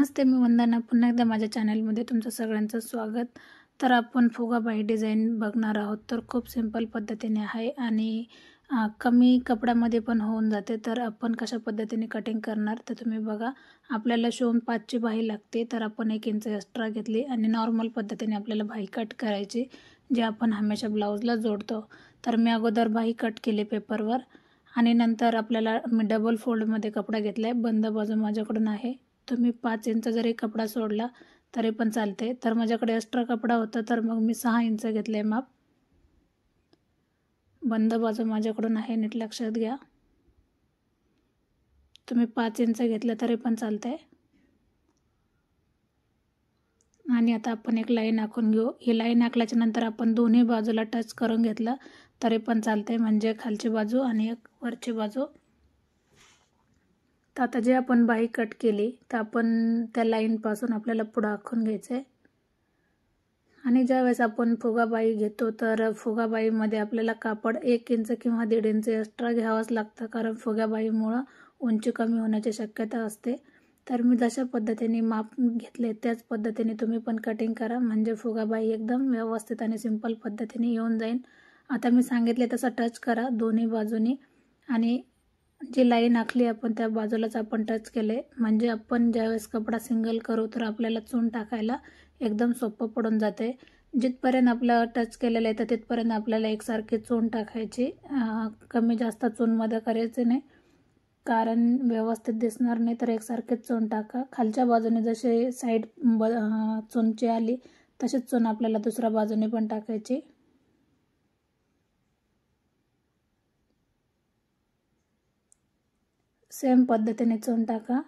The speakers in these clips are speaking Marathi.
नमस्ते, मी वंदना. पुन्हा एकदा माझ्या चॅनलमध्ये तुमचं सगळ्यांचं स्वागत. तर आपण फुगाबाई डिझाईन बघणार आहोत. तर खूप सिंपल पद्धतीने आहे आणि कमी कपड्यामध्ये पण होऊन जाते. तर आपण कशा पद्धतीने कटिंग करणार तर तुम्ही बघा. आपल्याला शिवून 5ची बाही लागते, तर आपण 1 इंच एक्स्ट्रा घेतली आणि नॉर्मल पद्धतीने आपल्याला बाही कट करायची, जे आपण हमेशा ब्लाऊजला जोडतो. तर मी अगोदर बाही कट केली पेपरवर आणि नंतर आपल्याला मी डबल फोल्डमध्ये कपडा घेतला आहे. बंद बाजू माझ्याकडून आहे. तुम्ही 5 इंच जरी कपडा सोडला तरी पण चालते. तर माझ्याकडे एक्स्ट्रा कपडा होता, तर मग मी 6 इंच घेतले माप. बंद बाजू माझ्याकडून आहे, नीट लक्षात घ्या. तुम्ही 5 इंच घेतलं तरी पण चालते. आणि आता आपण एक लाईन आखून घेऊ. ही लाईन आखल्याच्या नंतर आपण दोन्ही बाजूला टच करून घेतलं तरी पण चालते, म्हणजे खालची बाजू आणि एक वरची बाजू. तर आता जे आपण बाही कट केली तर आपण त्या लाईनपासून आपल्याला पुढं आखून घ्यायचं आहे. आणि ज्यावेळेस आपण फुगाबाई घेतो तर फुगाबाईमध्ये आपल्याला कापड 1 इंच किंवा 1.5 इंच एक्स्ट्रा घ्यावंच लागतं, कारण फुगाबाईमुळं उंची कमी होण्याची शक्यता असते. तर मी जशा पद्धतीने माप घेतले त्याच पद्धतीने तुम्ही पण कटिंग करा, म्हणजे फुगाबाई एकदम व्यवस्थित आणि सिंपल पद्धतीने येऊन जाईल. आता मी सांगितले तसं टच करा दोन्ही बाजूनी आणि जी लाईन आखली आपण त्या बाजूलाच आपण टच केले, म्हणजे आपण ज्यावेळेस कपडा सिंगल करू तर आपल्याला चून टाकायला एकदम सोपं पडून जाते. जिथपर्यंत आपलं टच केलेलं आहे तर तिथपर्यंत आपल्याला एकसारखी चून टाकायची. कमी जास्त चूनमध्ये करायचे नाही, कारण व्यवस्थित दिसणार नाही. तर एकसारखीच चून टाका. खालच्या बाजूने जसे साईड चूनची आली तशीच चून आपल्याला दुसऱ्या बाजूने पण टाकायची. सेम पद्धतीने चून टाका.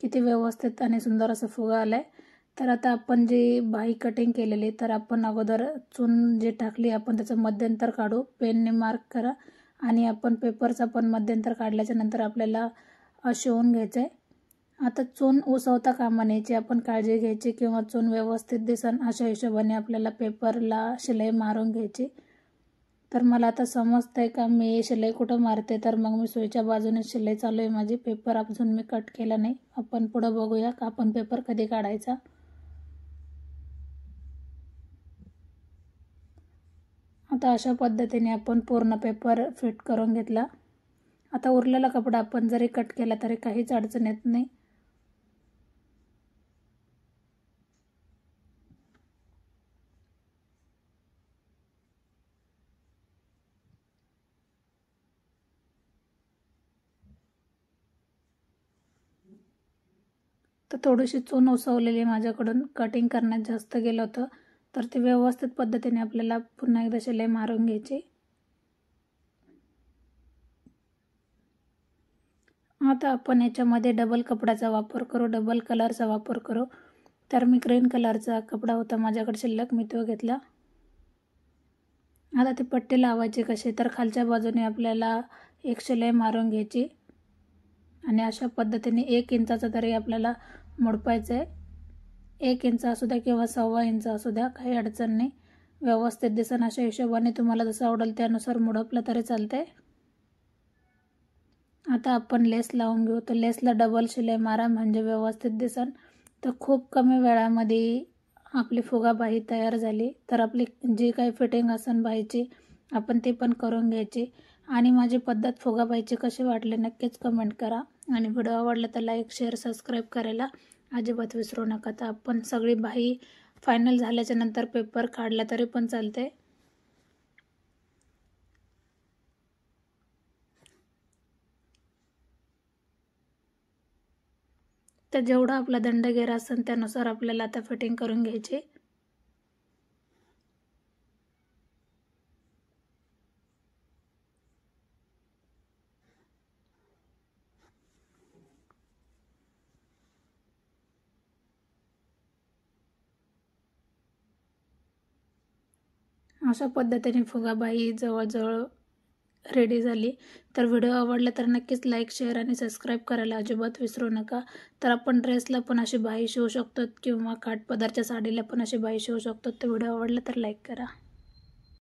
किती व्यवस्थित आणि सुंदर असं फुगा आलाय. तर आता आपण जी बाही कटिंग केलेली तर आपण अगोदर चून जी टाकली आपण त्याचं मध्यंतर काढू. पेनने मार्क करा आणि आपण पेपरचा पण मध्यंतर काढल्याच्या नंतर आपल्याला शिवून घ्यायचं आहे. आता चून उसवता कामा नयेची आपण काळजी घ्यायची, किंवा चून व्यवस्थित दिसन अशा हिशोबाने आपल्याला पेपरला शिलाई मारून घ्यायची. तर मला आता समजतंय का मी शिलाई कुठं मारते. तर मग मी सुईच्या बाजूने शिलाई चालू आहे माझी. पेपर अजून मी कट केला नाही. आपण पुढं बघूया का आपण पेपर कधी काढायचा. आता अशा पद्धतीने आपण पूर्ण पेपर फिट करून घेतला. आता उरलेला कपडा आपण जरी कट केला तरी काहीच अडचण येत नाही. तर थोडीशी चून उसवलेली माझ्याकडून कटिंग करण्यात जास्त गेलं होतं, तर ते व्यवस्थित पद्धतीने आपल्याला पुन्हा एकदा शिलाई मारून घ्यायची. आता आपण याच्यामध्ये डबल कपड्याचा वापर करू, डबल कलरचा वापर करू. तर मी ग्रीन कलरचा कपडा होता माझ्याकडे शिल्लक, मी तो घेतला. आता ती पट्टी लावायची कशी, तर खालच्या बाजूने आपल्याला एक शिलाई मारून घ्यायची आणि अशा पद्धतीने 1 इंचाचा तरी आपल्याला मोडपायचं आहे. 1 इंच असू द्या किंवा 1.25 इंच असू द्या, काही अडचण नाही. व्यवस्थित दिसन अशा हिशोबाने तुम्हाला जसं आवडेल त्यानुसार मोडपलं तरी चालतंय. आता आपण लेस लावून घेऊ. तर लेसला डबल शिलाई मारा, म्हणजे व्यवस्थित दिसन. तर खूप कमी वेळामध्ये आपली फुगाबाही तयार झाली. तर आपली जी काही फिटिंग असेल बाहीची आपण ती पण करून घ्यायची. आणि माझी पद्धत फुगाबाईची कशी वाटली नक्कीच कमेंट करा. आणि व्हिडिओ आवडला तर लाईक, शेअर, सबस्क्राईब करायला अजिबात विसरू नका. तर आपण सगळी बाही फायनल झाल्याच्या नंतर पेपर काढला तरी पण चालते. तर जेवढा आपला दंडगेर असेल त्यानुसार आपल्याला आता फिटिंग करून घ्यायची. अशा पद्धतीने फुगाबाई जवळजवळ रेडी झाली. तर व्हिडिओ आवडला तर नक्कीच लाईक, शेअर आणि सबस्क्राईब करायला अजिबात विसरू नका. तर आपण ड्रेसला पण अशी बाही शिवू शकतो किंवा काठपदरच्या साडीला पण अशी बाही शिवू शकतो. तर व्हिडिओ आवडला तर लाईक करा.